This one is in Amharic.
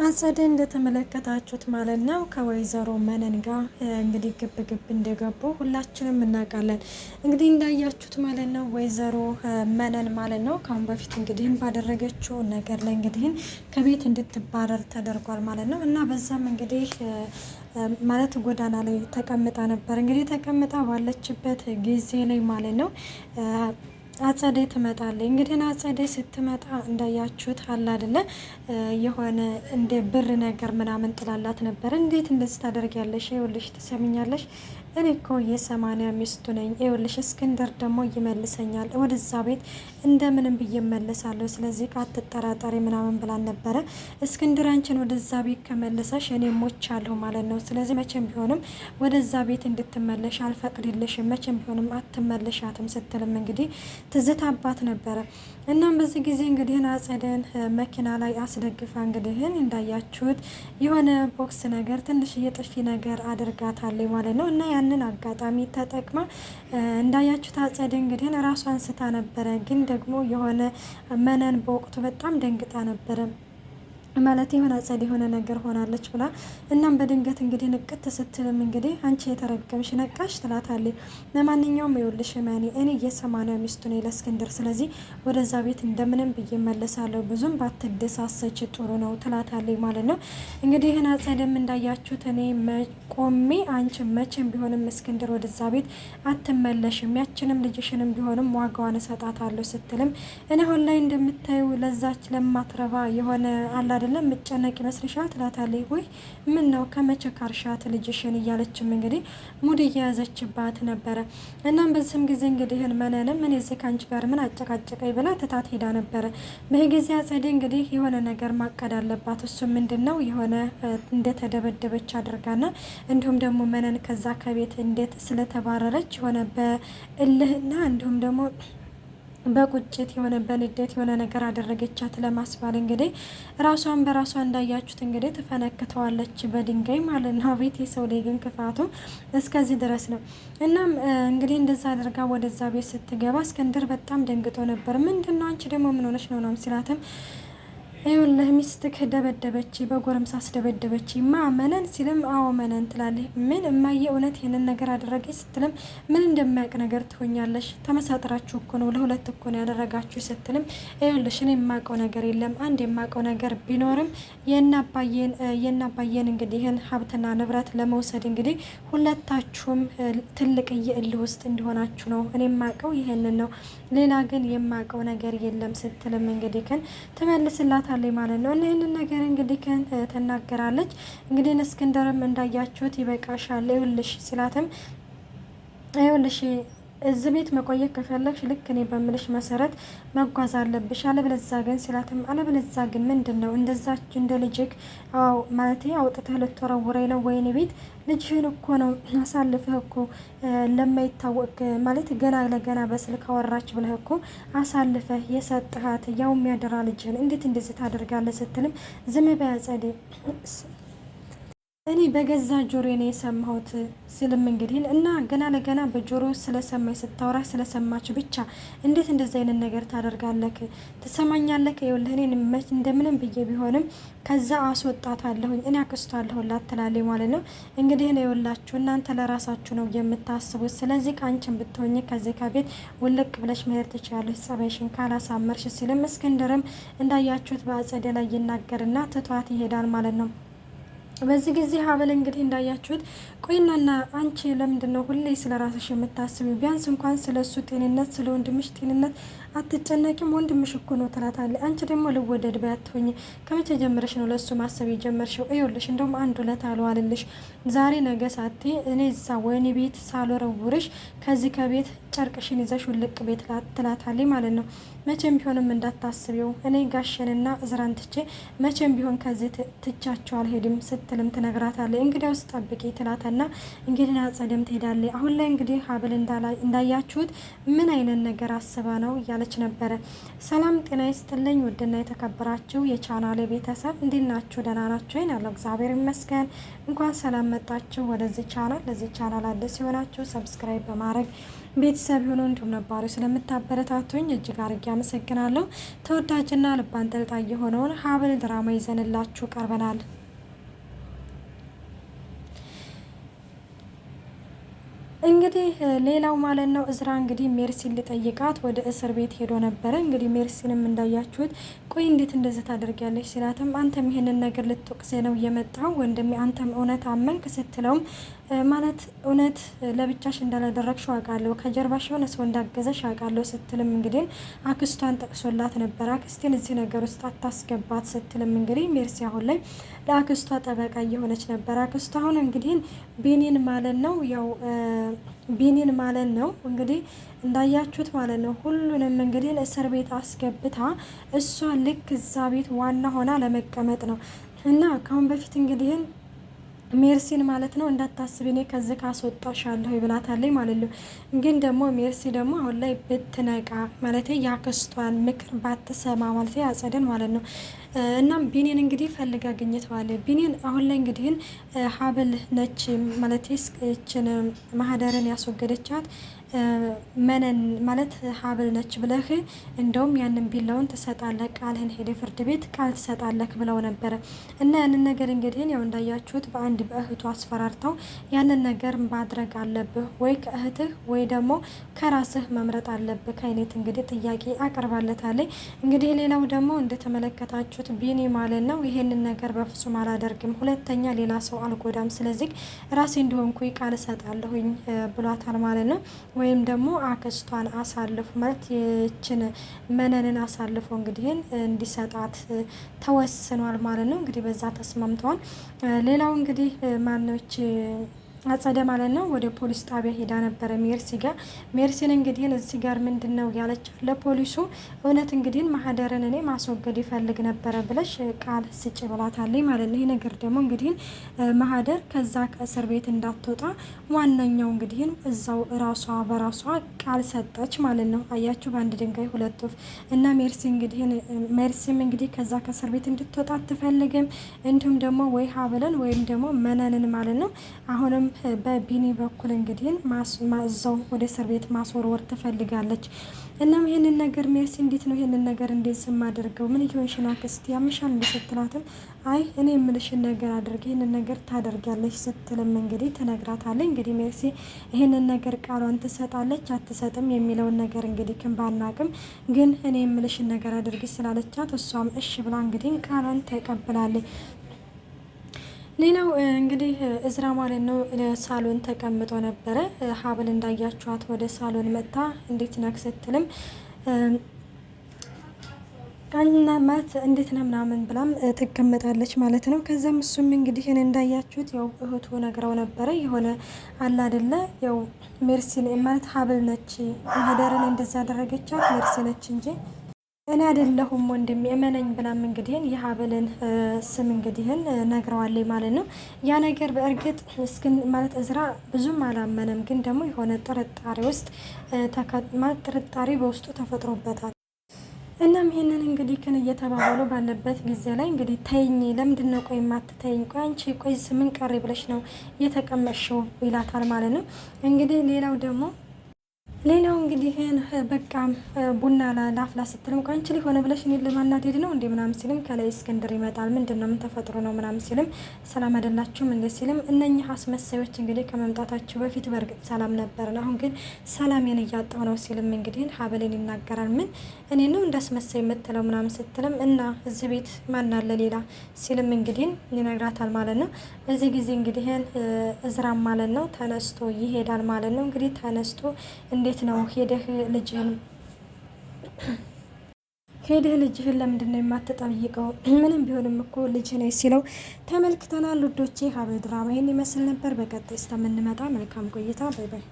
አጸደ እንደተመለከታችሁት ማለት ነው ከወይዘሮ መነን ጋር እንግዲህ ግብ ግብ እንደገቡ ሁላችንም እናውቃለን። እንግዲህ እንዳያችሁት ማለት ነው ወይዘሮ መነን ማለት ነው ካሁን በፊት እንግዲህ ባደረገችው ነገር ላይ እንግዲህ ከቤት እንድትባረር ተደርጓል ማለት ነው። እና በዛም እንግዲህ ማለት ጎዳና ላይ ተቀምጣ ነበር። እንግዲህ ተቀምጣ ባለችበት ጊዜ ላይ ማለት ነው አጸደ ትመጣለች። እንግዲህ አጸደ ስትመጣ እንዳያችሁት አለ አይደለ የሆነ እንደ ብር ነገር ምናምን ጥላላት ነበር። እንዴት እንደዚህ ታደርጊያለሽ? ይኸውልሽ ትሰሚኛለሽ፣ እኔ እኮ የ80 ሚስቱ ነኝ። ይኸውልሽ እስክንድር ደግሞ ይመልሰኛል ወደዛ ቤት እንደምንም ብዬ እመለሳለሁ። ስለዚህ አትጠራጠሪ ምናምን ብላን ነበረ። እስክንድር አንቺን ወደዛ ቤት ከመለሰሽ እኔ ሞቻለሁ ማለት ነው። ስለዚህ መቼም ቢሆንም ወደዛ ቤት እንድትመለሽ አልፈቅድልሽም፣ መቼም ቢሆንም አትመለሻትም ስትልም እንግዲህ ትዝታ አባት ነበረ። እናም በዚህ ጊዜ እንግዲህ አጸደን መኪና ላይ አስደግፋ እንግዲህ እንዳያችሁት የሆነ ቦክስ ነገር ትንሽ የጥፊ ነገር አድርጋታለች ማለት ነው። እና ያንን አጋጣሚ ተጠቅማ እንዳያችሁት አጸደ እንግዲህ ራሷን ስታ ነበረ። ግን ደግሞ የሆነ መነን በወቅቱ በጣም ደንግጣ ነበረ ማለት የሆነ አጸደ የሆነ ነገር ሆናለች ብላ። እናም በድንገት እንግዲህ ንቅት ስትልም እንግዲህ አንቺ የተረገምሽ ነቃሽ ትላታለች። ለማንኛውም ይኸውልሽ ማኒ እኔ የ80 ሚስቱ ነኝ ለእስክንድር፣ ስለዚህ ወደዛ ቤት እንደምንም ብዬ መለሳለሁ፣ ብዙም ባትደሳሰች ጥሩ ነው ትላታለች ማለት ነው። እንግዲህ ይህን አጸደም እንዳያችሁት እኔ ቆሜ አንቺ መቼም ቢሆንም እስክንድር ወደዛ ቤት አትመለሽም፣ ያችንም ልጅሽንም ቢሆንም ዋጋዋን እሰጣታለሁ ስትልም እኔ አሁን ላይ እንደምታዩ ለዛች ለማትረባ የሆነ አላ አይደለም መጨነቅ ይመስልሻል ትላታለች። ወይ ምን ነው ከመቼ ካርሻት ልጅሽን እያለችም እንግዲህ ሙድ እየያዘችባት ነበረ። እናም በዚህም ጊዜ እንግዲህ መነንም ምን እዚህ ከአንቺ ጋር ምን አጨቃጨቀኝ ብላ ትታት ሄዳ ነበረ። በዚህ ጊዜ አጸደ እንግዲህ የሆነ ነገር ማቀድ አለባት። እሱ ምንድነው የሆነ እንደተደበደበች አድርጋና እንዲሁም ደግሞ መነን ከዛ ከቤት እንዴት ስለተባረረች የሆነ በእልህና እንዲሁም ደግሞ በቁጭት የሆነ በንዴት የሆነ ነገር አደረገቻት ለማስባል እንግዲህ ራሷን በራሷ እንዳያችሁት እንግዲህ ትፈነክተዋለች በድንጋይ ማለት ነው። ቤት የሰው ላይ ግን ክፋቱ እስከዚህ ድረስ ነው። እናም እንግዲህ እንደዛ አድርጋ ወደዛ ቤት ስትገባ እስክንድር በጣም ደንግጦ ነበር። ምንድነው አንቺ ደግሞ ምን ሆነሽ ነው ሲላትም ይኸውልህ ሚስትህ ደበደበች፣ በጎረምሳ አስደበደበች መነን ሲልም አዎ መነን ትላለች። ምን እማዬ እውነት ይህንን ነገር አደረገች ስትልም ምን እንደማያውቅ ነገር ትሆኛለሽ፣ ተመሳጥራችሁ እኮ ነው ለሁለት እኮ ነው ያደረጋችሁ ስትልም ይኸውልሽ እኔ የማውቀው ነገር የለም፣ አንድ የማውቀው ነገር ቢኖርም የናባየን እንግዲህ ይህን ሀብትና ንብረት ለመውሰድ እንግዲህ ሁለታችሁም ትልቅ እልህ ውስጥ እንዲሆናችሁ ነው እኔ የማውቀው ይህንን ነው፣ ሌላ ግን የማውቀው ነገር የለም ስትልም እንግዲህ ከን ትመልስላት ማለት ነው። እና ይህንን ነገር እንግዲህ ተናገራለች። እንግዲህ እስክንድርም እንዳያችሁት ይበቃሻል ይኸውልሽ ሲላትም ይኸውልሽ እዚህ ቤት መቆየት ከፈለግሽ ልክ እኔ በምልሽ መሰረት መጓዝ አለብሽ፣ አለበለዚያ ግን ሲላትም አለበለዚያ ግን ምንድን ነው እንደዛች እንደ ልጅክ አው ማለት አውጥተህ ልትወረውረኝ ነው ወይኔ ቤት ልጅህን እኮ ነው አሳልፈህ እኮ ለማይታወቅ ማለት ገና ለገና በስልክ አወራች ብለህ እኮ አሳልፈህ የሰጥሃት ያው የሚያደራ ልጅህን እንዴት እንደዚህ ታደርጋለህ ስትልም ዝም በይ አጸደ እኔ በገዛ ጆሮ ነው የሰማሁት ሲልም እንግዲህ እና ገና ለገና በጆሮ ስለሰማኝ ስታወራ ስለሰማች ብቻ እንዴት እንደዚህ አይነት ነገር ታደርጋለህ? ትሰማኛለህ? ይኸውልህ እኔ እንደምንም ብዬ ቢሆንም ከዛ አስወጣታለሁኝ እኔ አክስቷለሁ ላትላለች ማለት ነው። እንግዲህ ነው ይኸውላችሁ እናንተ ለራሳችሁ ነው የምታስቡት። ስለዚህ ከአንቺን ብትሆኚ ከዚህ ከቤት ውልቅ ብለሽ መሄድ ትችላለሽ ጸባይሽን ካላሳመርሽ ሲልም እስክንድርም እንዳያችሁት በአጸደ ላይ ይናገርና ትቷት ይሄዳል ማለት ነው። በዚህ ጊዜ ሀብል እንግዲህ እንዳያችሁት ቆይናና አንቺ ለምንድን ነው ሁሌ ስለ ራስሽ የምታስቢው? ቢያንስ እንኳን ስለ እሱ ጤንነት ስለ ወንድምሽ ጤንነት አትጨነቂም? ወንድምሽ እኮ ነው ትላታለች። አንቺ ደግሞ ልወደድ ባያትሆኝ ከመቼ ጀምረሽ ነው ለእሱ ማሰብ የጀመርሽው? ይኸውልሽ እንደውም አንድ ውለት አለዋልልሽ ዛሬ ነገ ሳቴ እኔ እዛ ወይኔ ቤት ሳልወረውርሽ ከዚህ ከቤት ጨርቅሽን ይዘሽ ውልቅ ቤት ትላታለች ማለት ነው። መቼም ቢሆንም እንዳታስቢው እኔ ጋሸንና እዝራን ትቼ መቼም ቢሆን ከዚህ ትቻቸው አልሄድም ስትልም ትነግራታለች። እንግዲያውስ ጠብቂ ትላታና እንግዲህ አጸደም ትሄዳለች። አሁን ላይ እንግዲህ ሀብል እንዳያችሁት ምን አይነት ነገር አስባ ነው እያለ እያለች ነበረ። ሰላም ጤና ይስጥልኝ ውድና የተከበራችሁ የቻናሌ ቤተሰብ እንዴት ናችሁ? ደህና ናችሁ? ያለው እግዚአብሔር ይመስገን። እንኳን ሰላም መጣችሁ ወደዚህ ቻናል። ለዚህ ቻናል አዲስ የሆናችሁ ሰብስክራይብ በማድረግ ቤተሰብ የሆኑ እንዲሁም ነባሪ ስለምታበረታቱኝ እጅግ አድርጌ አመሰግናለሁ። ተወዳጅና ልብ አንጠልጣይ የሆነውን ሐብል ድራማ ይዘንላችሁ ቀርበናል። እንግዲህ ሌላው ማለት ነው እዝራ እንግዲህ ሜርሲን ሊጠይቃት ወደ እስር ቤት ሄዶ ነበረ። እንግዲህ ሜርሲንም እንዳያችሁት ቆይ እንዴት እንደዚህ ታደርጊያለሽ ሲላትም አንተም ይሄንን ነገር ልትወቅሴ ነው እየመጣው ወንድሜ አንተም እውነት አመንክ ስትለውም ማለት እውነት ለብቻሽ እንዳላደረግሽው አውቃለሁ ከጀርባሽ የሆነ ሰው እንዳገዘሽ አውቃለሁ ስትልም እንግዲህ አክስቷን ጠቅሶላት ነበር። አክስቴን እዚህ ነገር ውስጥ አታስገባት ስትልም እንግዲህ ሜርሲ አሁን ላይ ለአክስቷ ጠበቃ እየሆነች ነበር። አክስቷ አሁን እንግዲህ ቢኒን ማለት ነው ያው ቢኒን ማለት ነው እንግዲህ እንዳያችሁት ማለት ነው ሁሉንም እንግዲህ እስር ቤት አስገብታ እሷ ልክ እዛ ቤት ዋና ሆና ለመቀመጥ ነው እና ካሁን በፊት እንግዲህ ሜርሲን ማለት ነው እንዳታስብ እኔ ከዚህ ካስወጣሻለሁ ይብላታለኝ ማለት ነው። ግን ደግሞ ሜርሲ ደግሞ አሁን ላይ ብትነቃ ማለት ያክስቷን ምክር ባትሰማ ማለት አጸደን ማለት ነው። እናም ቢኒን እንግዲህ ፈልጋ አግኝተዋል። ቢኒን አሁን ላይ እንግዲህ ሐብል ነች ማለት ይችን ማህደርን ያስወገደቻት መነን ማለት ሐብል ነች ብለህ እንደውም ያንን ቢላውን ትሰጣለህ ቃልህን ሄደ ፍርድ ቤት ቃል ትሰጣለህ ብለው ነበረ እና ያንን ነገር እንግዲህ ያው እንዳያችሁት በአንድ በእህቱ አስፈራርተው ያንን ነገር ማድረግ አለብህ ወይ ከእህትህ ወይ ደግሞ ከራስህ መምረጥ አለብህ አይነት እንግዲህ ጥያቄ አቀርባለታለች። እንግዲህ ሌላው ደግሞ እንደተመለከታችሁት ቢኒ ማለት ነው ይሄንን ነገር በፍጹም አላደርግም፣ ሁለተኛ ሌላ ሰው አልጎዳም፣ ስለዚህ ራሴ እንደሆንኩ ቃል እሰጣለሁኝ ብሏታል ማለት ነው። ወይም ደግሞ አክስቷን አሳልፉ ማለት ይችን መነንን አሳልፎ እንግዲህ እንዲሰጣት ተወስኗል ማለት ነው። እንግዲህ በዛ ተስማምተዋል። ሌላው እንግዲህ ማኖች አጸደ ማለት ነው ወደ ፖሊስ ጣቢያ ሄዳ ነበረ ሜርሲ ጋር። ሜርሲን እንግዲህ እዚህ ጋር ምንድነው ያለች ለፖሊሱ እውነት እንግዲህ ማህደርን እኔ ማስወገድ ይፈልግ ነበረ ብለሽ ቃል ስጭ ብላታለች ማለት ነው። ይሄ ነገር ደግሞ እንግዲህ ማህደር ከዛ ከእስር ቤት እንዳትወጣ ዋነኛው እንግዲህ እዛው ራሷ በራሷ ቃል ሰጠች ማለት ነው። አያችሁ በአንድ ድንጋይ ሁለት ወፍ እና ሜርሲም እንግዲህ ከዛ ከእስር ቤት እንድትወጣ አትፈልግም። እንዲሁም ደግሞ ወይ ሐብልን ወይም ደግሞ መነንን ማለት ነው አሁንም በቢኒ በኩል እንግዲህ ማዛው ወደ እስር ቤት ማስወርወር ትፈልጋለች። እናም ይሄንን ነገር ሜርሲ እንዴት ነው ይሄንን ነገር እንዴት ዝም አድርገው ምን ይሆንሽ ነው አክስቴ ያምሻል እንደ ስትላትም አይ እኔ የምልሽን ነገር አድርግ ይሄንን ነገር ታደርጋለች ስትልም እንግዲህ ትነግራታለች። እንግዲህ ሜርሲ ይሄንን ነገር ቃሏን ትሰጣለች አትሰጥም የሚለውን ነገር እንግዲህ ባናቅም ግን እኔ የምልሽን ነገር አድርጊ ስላለቻት እሷም እሺ ብላ እንግዲህ ቃሏን ተቀብላለች። ሌላው እንግዲህ እዝራ ማለት ነው ሳሎን ተቀምጦ ነበረ። ሐብል እንዳያችኋት ወደ ሳሎን መጥታ እንዴት ነክ ስትልም ቃልናማት እንዴት ነው ምናምን ብላም ትቀመጣለች ማለት ነው። ከዛም እሱም እንግዲህ እንዳያችሁት ያው እህቱ ነግረው ነበረ የሆነ አላ አይደለ ያው ሜርሲን ማለት ሐብል ነች ማህደርን እንደዛ ያደረገቻት ሜርሲ ነች እንጂ እኔ አይደለሁም ወንድም የመነኝ ብላም እንግዲህ የሐብልን ስም እንግዲህ ነግረዋለች ማለት ነው። ያ ነገር በእርግጥ እስክን ማለት እዝራ ብዙም አላመነም፣ ግን ደግሞ የሆነ ጥርጣሬ ውስጥ ጥርጣሬ በውስጡ ተፈጥሮበታል። እናም ይሄንን እንግዲህ እየተባባሉ ባለበት ጊዜ ላይ እንግዲህ ተይኝ፣ ለምንድን ነው ቆይ ማትተይኝ? ቆይ አንቺ ቆይ ምን ቀሪ ብለሽ ነው የተቀመጥሽው ይላታል ማለት ነው። እንግዲህ ሌላው እንግዲህ በቃ ቡና ላፍላ ስትልም ቆይ አንቺ ሊሆነ ብለሽ እኔን ለማናደድ ነው እንዴ ምናምን ሲልም ከላይ እስክንድር ይመጣል። ምንድነው ምን ተፈጥሮ ነው ምናምን ሲልም ሰላም አይደላችሁም እንዴ ሲልም እነኚህ አስመሳዮች እንግዲህ ከመምጣታቸው በፊት በእርግጥ ሰላም ነበርን፣ አሁን ግን ሰላሜን እያጣሁ ነው ሲልም እንግዲህ ሐብልን ይናገራል። ምን እኔ ነው እንዳስመሳይ የምትለው ምናምን ስትልም እና እዚህ ቤት ማን አለ ሌላ ሲልም እንግዲህ ይነግራታል ማለት ነው። በዚህ ጊዜ እንግዲህ እዝራም ማለት ነው ተነስቶ ይሄዳል ማለት ነው። እንግዲህ ተነስቶ እንዴት ነው ሄደህ ልጅህን ለምንድን ነው የማትጠይቀው? ምንም ቢሆንም እኮ ልጅ ነኝ ሲለው ተመልክተናል። ውዶቼ ሐብል ድራማ ይህን ይመስል ነበር። በቀጣይ እስከምንመጣ መልካም ቆይታ። ባይ ባይ።